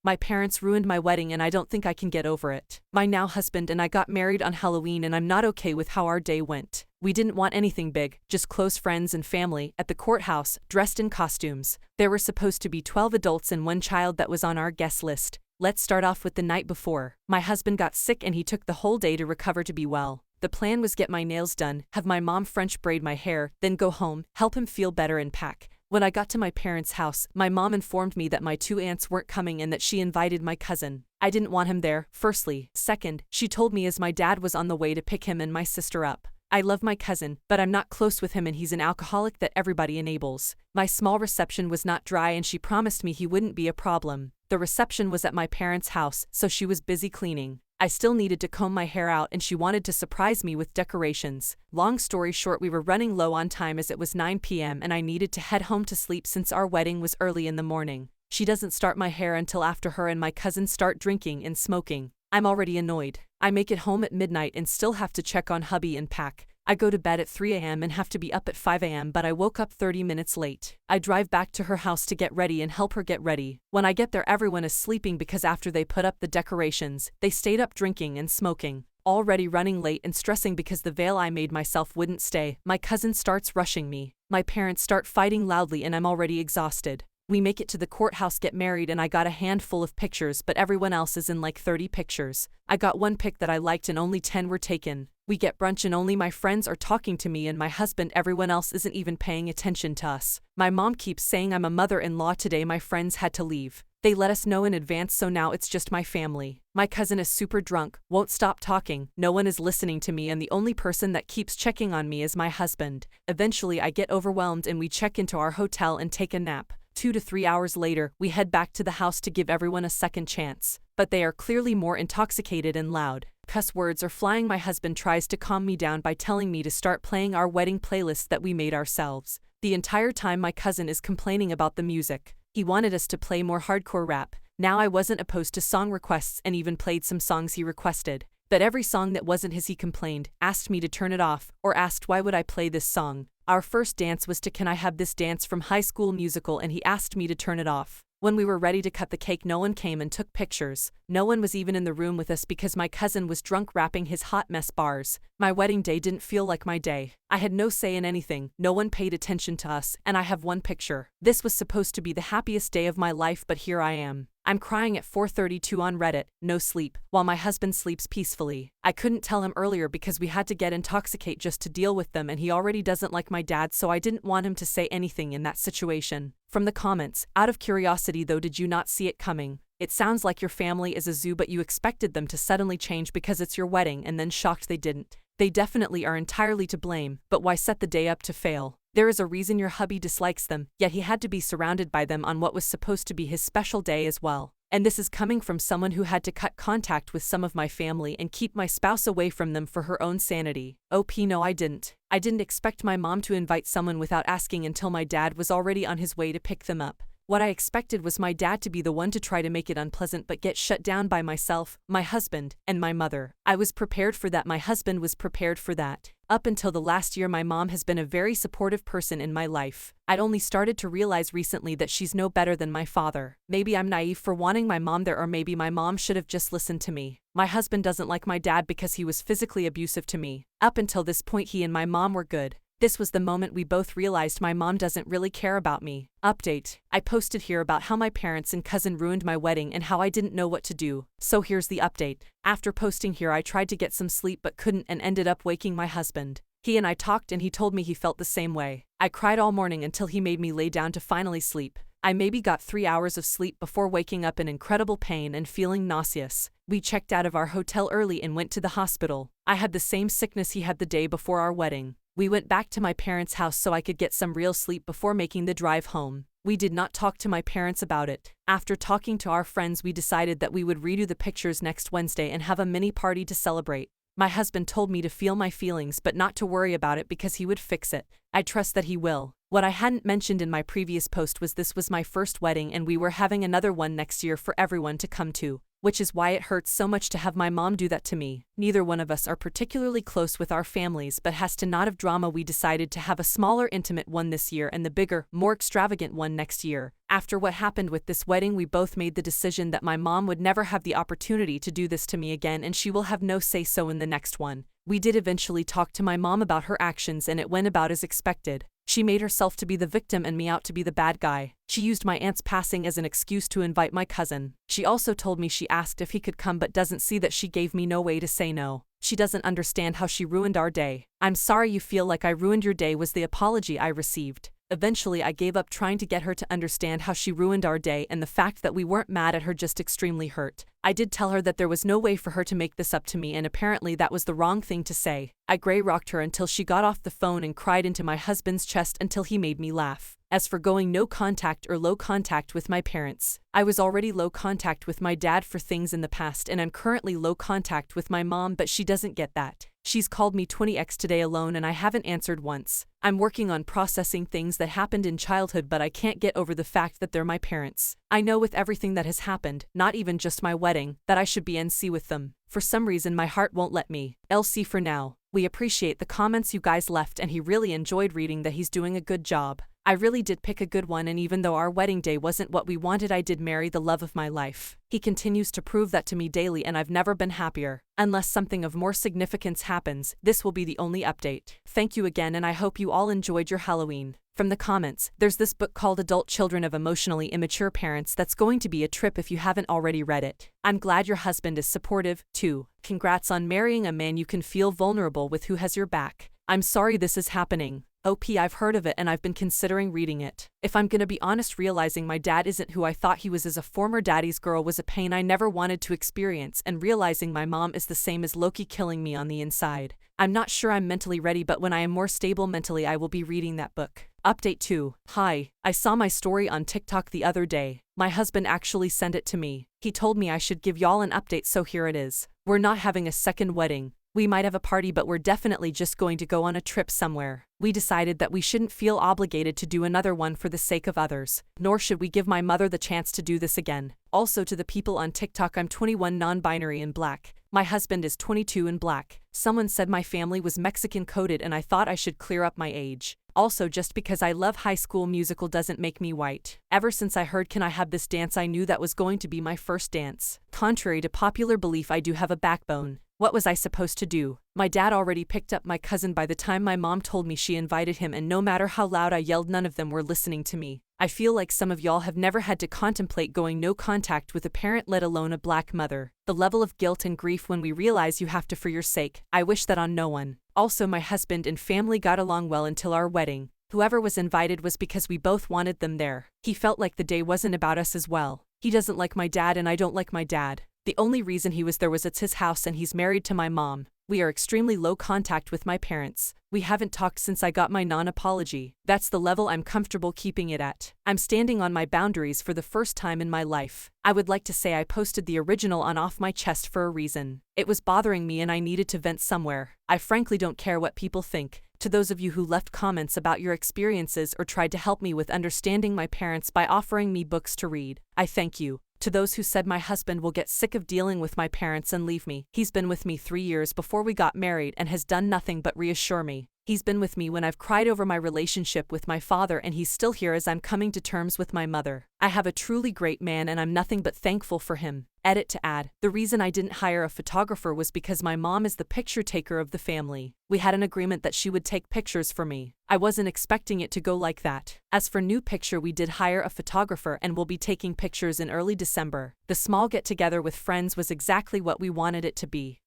My parents ruined my wedding and I don't think I can get over it. My now husband and I got married on Halloween and I'm not okay with how our day went. We didn't want anything big, just close friends and family, at the courthouse, dressed in costumes. There were supposed to be 12 adults and 1 child that was on our guest list. Let's start off with the night before. My husband got sick and he took the whole day to recover to be well. The plan was get my nails done, have my mom French braid my hair, then go home, help him feel better and pack. When I got to my parents' house, my mom informed me that my 2 aunts weren't coming and that she invited my cousin. I didn't want him there, firstly. Second, she told me as my dad was on the way to pick him and my sister up. I love my cousin, but I'm not close with him and he's an alcoholic that everybody enables. My small reception was not dry and she promised me he wouldn't be a problem. The reception was at my parents' house, so she was busy cleaning. I still needed to comb my hair out and she wanted to surprise me with decorations. Long story short, we were running low on time as it was 9 p.m. and I needed to head home to sleep since our wedding was early in the morning. She doesn't start my hair until after her and my cousin start drinking and smoking. I'm already annoyed. I make it home at midnight and still have to check on hubby and pack. I go to bed at 3 a.m. and have to be up at 5 a.m. but I woke up 30 minutes late. I drive back to her house to get ready and help her get ready. When I get there, everyone is sleeping because after they put up the decorations, they stayed up drinking and smoking. Already running late and stressing because the veil I made myself wouldn't stay, my cousin starts rushing me. My parents start fighting loudly and I'm already exhausted. We make it to the courthouse, get married, and I got a handful of pictures, but everyone else is in like 30 pictures. I got 1 pic that I liked and only 10 were taken. We get brunch and only my friends are talking to me and my husband. Everyone else isn't even paying attention to us. My mom keeps saying I'm a mother-in-law today. My friends had to leave. They let us know in advance, so now it's just my family. My cousin is super drunk, won't stop talking, no one is listening to me and the only person that keeps checking on me is my husband. Eventually I get overwhelmed and we check into our hotel and take a nap. 2 to 3 hours later, we head back to the house to give everyone a second chance. But they are clearly more intoxicated and loud. Cuss words are flying. My husband tries to calm me down by telling me to start playing our wedding playlist that we made ourselves. The entire time my cousin is complaining about the music. He wanted us to play more hardcore rap. Now I wasn't opposed to song requests and even played some songs he requested. But every song that wasn't his he complained, asked me to turn it off, or asked why would I play this song. Our first dance was to Can I Have This Dance from High School Musical and he asked me to turn it off. When we were ready to cut the cake, no one came and took pictures. No one was even in the room with us because my cousin was drunk rapping his hot mess bars. My wedding day didn't feel like my day. I had no say in anything, no one paid attention to us, and I have 1 picture. This was supposed to be the happiest day of my life, but here I am. I'm crying at 4:32 on Reddit, no sleep, while my husband sleeps peacefully. I couldn't tell him earlier because we had to get intoxicated just to deal with them and he already doesn't like my dad, so I didn't want him to say anything in that situation. From the comments, out of curiosity though, did you not see it coming? It sounds like your family is a zoo but you expected them to suddenly change because it's your wedding and then shocked they didn't. They definitely are entirely to blame, but why set the day up to fail? There is a reason your hubby dislikes them, yet he had to be surrounded by them on what was supposed to be his special day as well. And this is coming from someone who had to cut contact with some of my family and keep my spouse away from them for her own sanity. No, I didn't. I didn't expect my mom to invite someone without asking until my dad was already on his way to pick them up. What I expected was my dad to be the one to try to make it unpleasant but get shut down by myself, my husband, and my mother. I was prepared for that. My husband was prepared for that. Up until the last year, my mom has been a very supportive person in my life. I'd only started to realize recently that she's no better than my father. Maybe I'm naive for wanting my mom there, or maybe my mom should have just listened to me. My husband doesn't like my dad because he was physically abusive to me. Up until this point, he and my mom were good. This was the moment we both realized my mom doesn't really care about me. Update. I posted here about how my parents and cousin ruined my wedding and how I didn't know what to do. So here's the update. After posting here, I tried to get some sleep but couldn't and ended up waking my husband. He and I talked and he told me he felt the same way. I cried all morning until he made me lay down to finally sleep. I maybe got 3 hours of sleep before waking up in incredible pain and feeling nauseous. We checked out of our hotel early and went to the hospital. I had the same sickness he had the day before our wedding. We went back to my parents' house so I could get some real sleep before making the drive home. We did not talk to my parents about it. After talking to our friends, we decided that we would redo the pictures next Wednesday and have a mini party to celebrate. My husband told me to feel my feelings but not to worry about it because he would fix it. I trust that he will. What I hadn't mentioned in my previous post was this was my first wedding and we were having another one next year for everyone to come to. which is why it hurts so much to have my mom do that to me. Neither one of us are particularly close with our families, but has to not have drama, we decided to have a smaller intimate one this year and the bigger, more extravagant one next year. After what happened with this wedding, we both made the decision that my mom would never have the opportunity to do this to me again, and she will have no say-so in the next one. We did eventually talk to my mom about her actions, and it went about as expected. She made herself to be the victim and me out to be the bad guy. She used my aunt's passing as an excuse to invite my cousin. She also told me she asked if he could come but doesn't see that she gave me no way to say no. She doesn't understand how she ruined our day. "I'm sorry you feel like I ruined your day," was the apology I received. Eventually I gave up trying to get her to understand how she ruined our day and the fact that we weren't mad at her, just extremely hurt. I did tell her that there was no way for her to make this up to me, and apparently that was the wrong thing to say. I grey-rocked her until she got off the phone and cried into my husband's chest until he made me laugh. As for going no contact or low contact with my parents, I was already low contact with my dad for things in the past, and I'm currently low contact with my mom, but she doesn't get that. She's called me 20x today alone and I haven't answered once. I'm working on processing things that happened in childhood, but I can't get over the fact that they're my parents. I know with everything that has happened, not even just my wedding, that I should be NC with them. For some reason my heart won't let me. LC for now. We appreciate the comments you guys left, and he really enjoyed reading that. He's doing a good job. I really did pick a good one, and even though our wedding day wasn't what we wanted, I did marry the love of my life. He continues to prove that to me daily, and I've never been happier. Unless something of more significance happens, this will be the only update. Thank you again, and I hope you all enjoyed your Halloween. From the comments, there's this book called Adult Children of Emotionally Immature Parents that's going to be a trip if you haven't already read it. I'm glad your husband is supportive, too. Congrats on marrying a man you can feel vulnerable with, who has your back. I'm sorry this is happening. OP, I've heard of it and I've been considering reading it. If I'm gonna be honest, realizing my dad isn't who I thought he was as a former daddy's girl was a pain I never wanted to experience, and realizing my mom is the same as Loki, killing me on the inside. I'm not sure I'm mentally ready, but when I am more stable mentally I will be reading that book. Update 2. Hi, I saw my story on TikTok the other day. My husband actually sent it to me. He told me I should give y'all an update, so here it is. We're not having a second wedding. We might have a party, but we're definitely just going to go on a trip somewhere. We decided that we shouldn't feel obligated to do another one for the sake of others, nor should we give my mother the chance to do this again. Also, to the people on TikTok, I'm 21, non-binary, and black. My husband is 22 and black. Someone said my family was Mexican coded, and I thought I should clear up my age. Also, just because I love High School Musical doesn't make me white. Ever since I heard "Can I Have This Dance," I knew that was going to be my first dance. Contrary to popular belief, I do have a backbone. What was I supposed to do? My dad already picked up my cousin by the time my mom told me she invited him, and no matter how loud I yelled, none of them were listening to me. I feel like some of y'all have never had to contemplate going no contact with a parent, let alone a black mother. The level of guilt and grief when we realize you have to for your sake, I wish that on no one. Also, my husband and family got along well until our wedding. Whoever was invited was because we both wanted them there. He felt like the day wasn't about us as well. He doesn't like my dad and I don't like my dad. The only reason he was there was it's his house and he's married to my mom. We are extremely low contact with my parents. We haven't talked since I got my non-apology. That's the level I'm comfortable keeping it at. I'm standing on my boundaries for the first time in my life. I would like to say I posted the original on off my chest for a reason. It was bothering me and I needed to vent somewhere. I frankly don't care what people think. To those of you who left comments about your experiences or tried to help me with understanding my parents by offering me books to read, I thank you. To those who said my husband will get sick of dealing with my parents and leave me, he's been with me 3 years before we got married and has done nothing but reassure me. He's been with me when I've cried over my relationship with my father, and he's still here as I'm coming to terms with my mother. I have a truly great man and I'm nothing but thankful for him. Edit to add, the reason I didn't hire a photographer was because my mom is the picture taker of the family. We had an agreement that she would take pictures for me. I wasn't expecting it to go like that. As for new picture, we did hire a photographer and will be taking pictures in early December. The small get-together with friends was exactly what we wanted it to be.